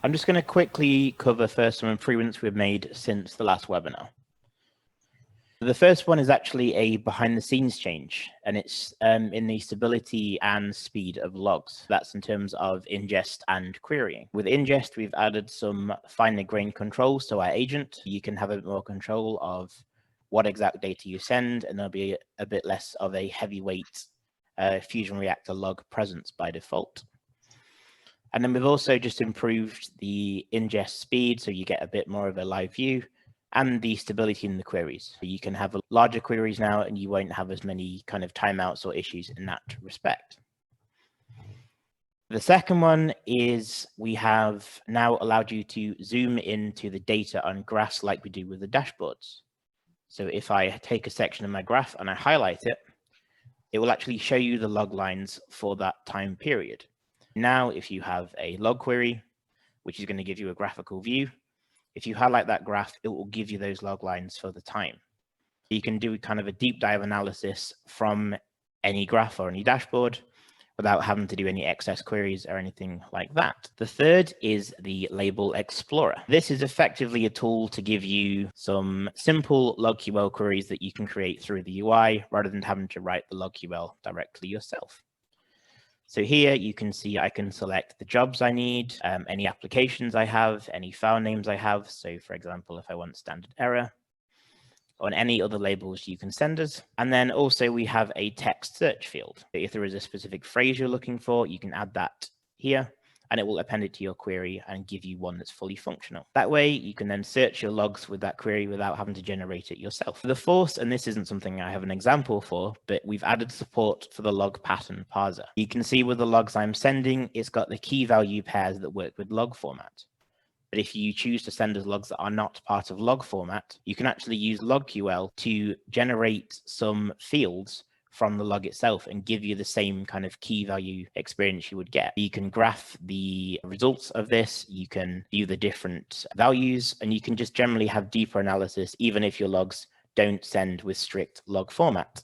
I'm just going to quickly cover first some improvements we've made since the last webinar. The first one is actually a behind the scenes change, and it's in the stability and speed of logs. That's in terms of ingest and querying. With ingest, we've added some finer grained controls to our agent. You can have a bit more control of what exact data you send, and there'll be a bit less of a heavyweight FusionReactor log presence by default. And then we've also just improved the ingest speed, so you get a bit more of a live view, and the stability in the queries. So you can have larger queries now, and you won't have as many kind of timeouts or issues in that respect. The second one is we have now allowed you to zoom into the data on graphs like we do with the dashboards. So if I take a section of my graph and I highlight it, it will actually show you the log lines for that time period. Now, if you have a log query, which is going to give you a graphical view, if you highlight that graph, it will give you those log lines for the time. You can do kind of a deep dive analysis from any graph or any dashboard without having to do any excess queries or anything like that. The third is the Label Explorer. This is effectively a tool to give you some simple logql queries that you can create through the UI rather than having to write the logql directly yourself. So here you can see I can select the jobs I need, any applications I have, any file names I have. So for example, if I want standard error, or any other labels you can send us. And then also we have a text search field. If there is a specific phrase you're looking for, you can add that here, and it will append it to your query and give you one that's fully functional. That way you can then search your logs with that query without having to generate it yourself. The fourth, and this isn't something I have an example for, but we've added support for the log pattern parser. You can see with the logs I'm sending, it's got the key value pairs that work with log format. But if you choose to send us logs that are not part of log format, you can actually use logql to generate some fields from the log itself and give you the same kind of key value experience you would get. You can graph the results of this, you can view the different values, and you can just generally have deeper analysis, even if your logs don't send with strict log format.